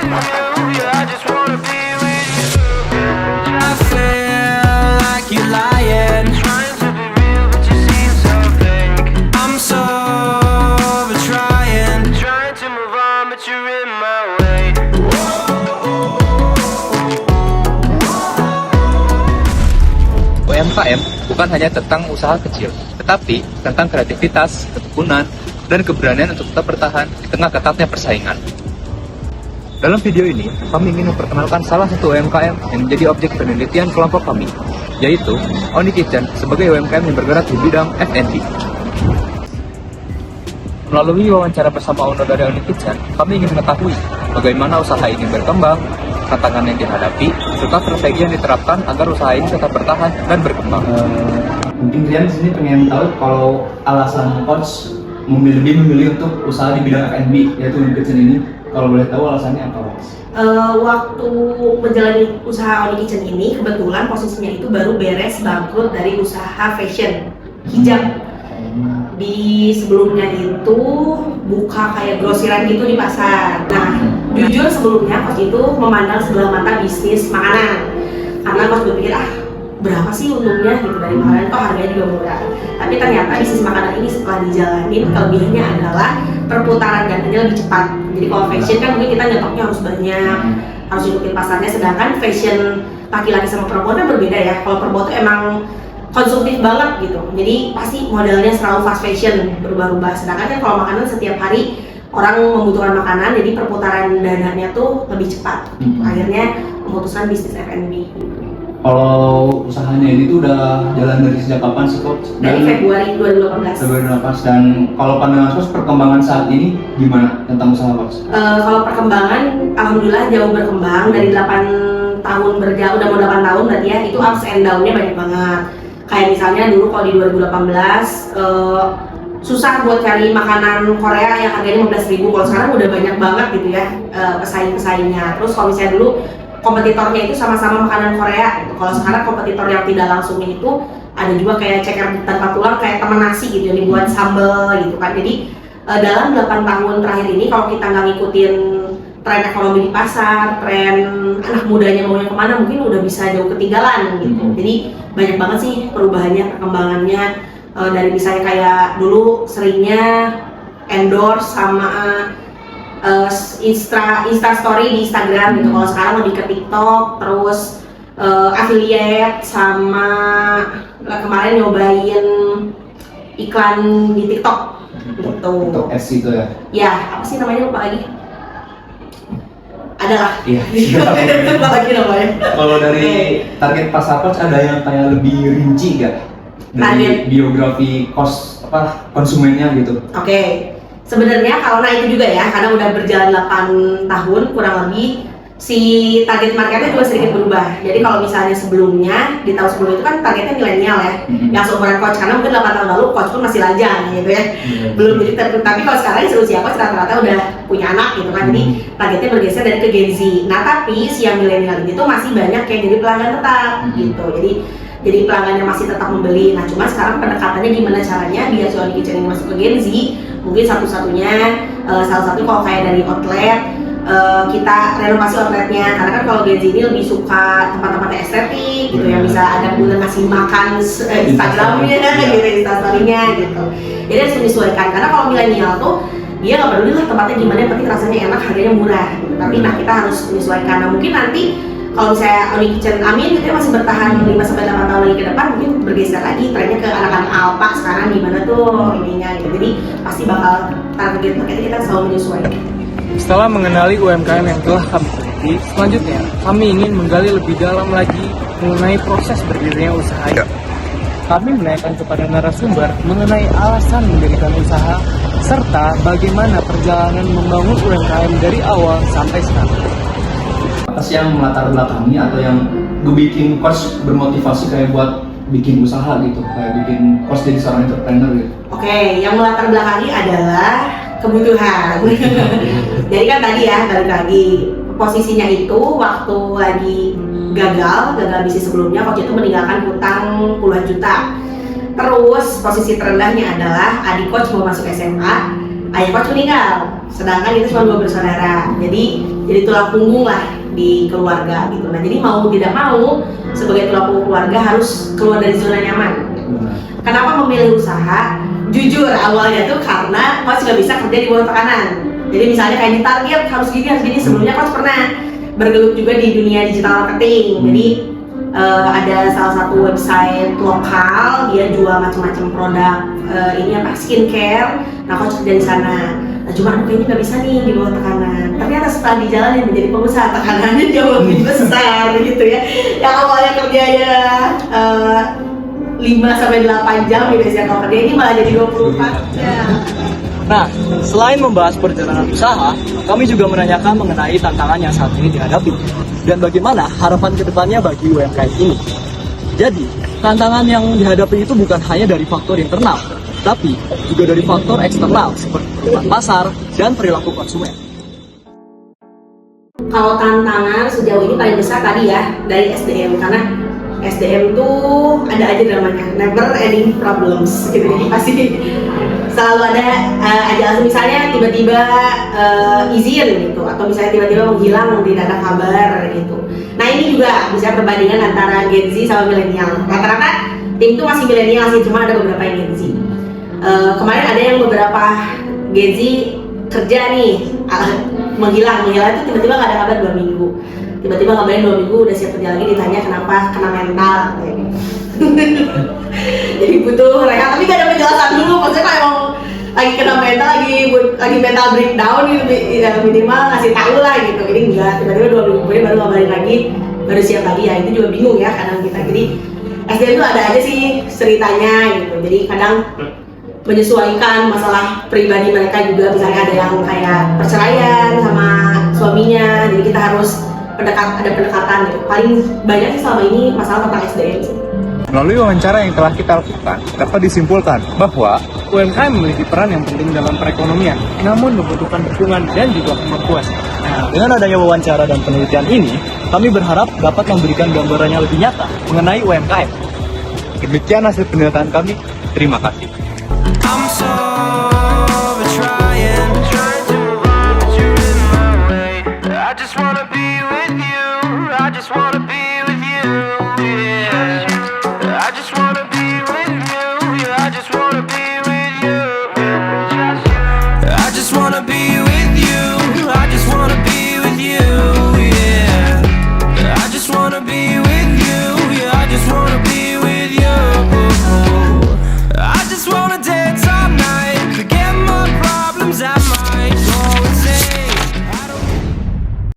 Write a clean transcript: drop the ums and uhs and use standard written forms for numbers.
I just wanna be with you. I feel like you're lying, trying to be real, but you seem so fake. I'm so over trying to move on, but you're in my way. UMKM bukan hanya tentang usaha kecil, tetapi tentang kreativitas, ketekunan, dan keberanian untuk tetap bertahan di tengah ketatnya persaingan. Dalam video ini, kami ingin memperkenalkan salah satu UMKM yang menjadi objek penelitian kelompok kami, yaitu Oni Kitchen sebagai UMKM yang bergerak di bidang F&B. Melalui wawancara bersama owner dari Oni Kitchen, kami ingin mengetahui bagaimana usaha ini berkembang, tantangan yang dihadapi, serta strategi yang diterapkan agar usaha ini tetap bertahan dan berkembang. Mungkin kalian di sini pengen tahu kalau alasan coach lebih memilih untuk usaha di bidang F&B, yaitu Oni Kitchen ini. Kalau boleh tahu alasannya apa, Mas? Waktu menjalani usaha Oni Kitchen ini, kebetulan posisinya itu baru beres bangkrut dari usaha fashion hijab. Di sebelumnya itu buka kayak grosiran gitu di pasar. Nah, jujur sebelumnya coach itu memandang sebelah mata bisnis makanan, karena coach berpikir berapa sih untungnya gitu dari makanan, kok harganya juga murah. Tapi ternyata bisnis makanan ini setelah dijalanin, kelebihannya adalah perputaran dananya lebih cepat. Jadi kalau fashion kan mungkin kita nyetoknya harus banyak, harus ikutin pasarnya, sedangkan fashion laki-laki sama perempuan kan berbeda ya. Kalau perempuan tuh emang konsumtif banget gitu, jadi pasti modalnya selalu fast fashion, berubah-ubah. Sedangkan kan kalau makanan setiap hari orang membutuhkan makanan, jadi perputaran dananya tuh lebih cepat. Akhirnya memutuskan bisnis F&B. Kalau usahanya ini tuh udah jalan dari sejak kapan sih, Coach? Dari Februari 2018. Dan kalau pandangan Coach perkembangan saat ini gimana tentang usaha Coach? Kalau perkembangan, alhamdulillah jauh berkembang. Dari 8 tahun berjalan, udah mau 8 tahun berarti ya, itu ups and down-nya banyak banget. Kayak misalnya dulu kalau di 2018 susah buat cari makanan Korea yang harganya 15.000. Kalau sekarang udah banyak banget gitu ya pesaing-pesaingnya. Terus kalau misalnya dulu kompetitornya itu sama-sama makanan Korea gitu. Kalau sekarang kompetitor yang tidak langsungnya itu ada juga kayak ceker tanpa tulang, kayak temen nasi gitu yang dibuat sambal gitu kan. Jadi dalam 8 tahun terakhir ini kalau kita nggak ngikutin tren ekonomi di pasar, tren anak mudanya maunya kemana, mungkin udah bisa jauh ketinggalan gitu. Jadi banyak banget sih perubahannya, perkembangannya. Dari misalnya kayak dulu seringnya endorse sama Insta story di Instagram gitu. Kalau sekarang lebih ke TikTok, terus affiliate sama kemarin nyobain iklan di TikTok gitu. Untuk ads itu ya? Ya, apa sih namanya, lupa lagi. Adalah. Iya. Lupa lagi namanya. Kalau dari target pasar Coach ada yang kayak lebih rinci nggak? Dari biografi konsumennya gitu? Oke. Sebenarnya kalau itu juga ya, karena udah berjalan 8 tahun kurang lebih, si target marketnya juga sedikit berubah. Jadi kalau misalnya sebelumnya, di tahun sebelum itu kan targetnya milenial ya, yang seumuran coach, karena mungkin 8 tahun lalu coach pun masih lajang gitu ya, belum jadi tapi kalau sekarang seusia coach rata-rata udah punya anak gitu kan, jadi targetnya bergeser dari ke Gen Z. Nah tapi si yang milenial ini tuh masih banyak yang jadi pelanggan tetap gitu, jadi pelanggannya masih tetap membeli. Nah cuma sekarang pendekatannya gimana caranya biar si Oni Kitchen ini masuk ke Gen Z. Mungkin satu-satunya, salah satu kalau kayak dari outlet, kita renovasi outletnya, karena kan kalau Gen Z ini lebih suka tempat-tempat estetik gitu, yang bisa ada bulan ngasih makan Instagramnya gitu, Instastory-nya gitu. Jadi harus menyesuaikan, karena kalau milenial tuh dia nggak peduli lah tempatnya gimana, yang penting rasanya enak, harganya murah gitu. Tapi kita harus menyesuaikan. Nah mungkin nanti kalau misalnya Oni Kitchen amin gitu ya masih bertahan 5-8 tahun lagi ke depan, mungkin bergeser lagi trennya ke anak-anak alpa sekarang gimana tuh ininya gitu. Jadi pasti bakal target marketnya kita selalu menyesuaikan. Setelah mengenali UMKM yang telah kami teliti, selanjutnya kami ingin menggali lebih dalam lagi mengenai proses berdirinya usaha. Kami menanyakan kepada narasumber mengenai alasan mendirikan usaha, serta bagaimana perjalanan membangun UMKM dari awal sampai sekarang. Apa sih yang melatar belakangi atau yang bikin coach bermotivasi kayak buat bikin usaha gitu, kayak bikin coach jadi seorang entrepreneur gitu? Oke, yang melatar belakangi adalah kebutuhan. Jadi kan tadi ya, balik lagi posisinya itu waktu lagi gagal bisnis sebelumnya, coach itu meninggalkan hutang puluhan juta. Terus posisi terendahnya adalah adik coach mau masuk SMA, ayah coach meninggal, sedangkan kita cuma 2 bersaudara, jadi tulang punggung lah di keluarga gitu. Nah jadi mau tidak mau sebagai tulang punggung keluarga harus keluar dari zona nyaman. Kenapa memilih usaha? Jujur awalnya tuh karena coach nggak bisa kerja di bawah tekanan. Jadi misalnya kayak ditarget harus gini. Sebelumnya coach pernah bergelut juga di dunia digital marketing. Jadi ada salah satu website lokal, dia jual macam-macam produk skincare. Nah coach kerja di sana. Nah cuma kayaknya nggak bisa nih di bawah tekanan. Ternyata setelah dijalanin menjadi pengusaha, tekanannya jauh lebih besar gitu ya. Yang awalnya kerjanya 5-8 jam gitu ya, kalau kerja ini malah jadi 24 jam. Nah, selain membahas perjalanan usaha, kami juga menanyakan mengenai tantangan yang saat ini dihadapi dan bagaimana harapan kedepannya bagi UMKM ini. Jadi, tantangan yang dihadapi itu bukan hanya dari faktor internal, tapi juga dari faktor eksternal seperti perubahan pasar dan perilaku konsumen. Kalau tantangan sejauh ini paling besar tadi ya dari SDM, karena SDM tuh ada aja dramanya, never ending problems gitu. Jadi pasti selalu ada aja, misalnya tiba-tiba izin gitu, atau misalnya tiba-tiba menghilang, tidak ada kabar gitu. Nah ini juga bisa perbandingan antara Gen Z sama milenial. Rata-rata tim tuh masih milenial sih, cuma ada beberapa yang Gen Z. Kemarin ada yang beberapa Gen Z kerja nih menghilang itu tiba-tiba nggak ada kabar 2 minggu. Tiba-tiba ngabarin 2 minggu udah siap kerja lagi, ditanya kenapa, kena mental kayak gitu. Jadi butuh rehat, tapi gak ada penjelasan dulu, maksudnya kalau emang lagi kena mental, lagi mental breakdown gitu, minimal ngasih tahu lah gitu. Ini enggak, tiba-tiba 2 minggu kemudian baru ngabarin lagi, baru siap lagi, ya itu juga bingung ya kadang kita. Jadi SDM itu ada aja sih ceritanya gitu, jadi kadang menyesuaikan masalah pribadi mereka juga, misalnya ada yang kayak perceraian sama suaminya, jadi kita harus ada pendekatan gitu. Paling banyak sih selama ini masalah tentang SDM sih. Melalui wawancara yang telah kita lakukan, dapat disimpulkan bahwa UMKM memiliki peran yang penting dalam perekonomian, namun membutuhkan dukungan dan juga kemampuan. Nah, dengan adanya wawancara dan penelitian ini, kami berharap dapat memberikan gambaran yang lebih nyata mengenai UMKM. demikian hasil penelitian kami. Terima kasih. I'm sober trying to move on, but you're in my way. I just wanna be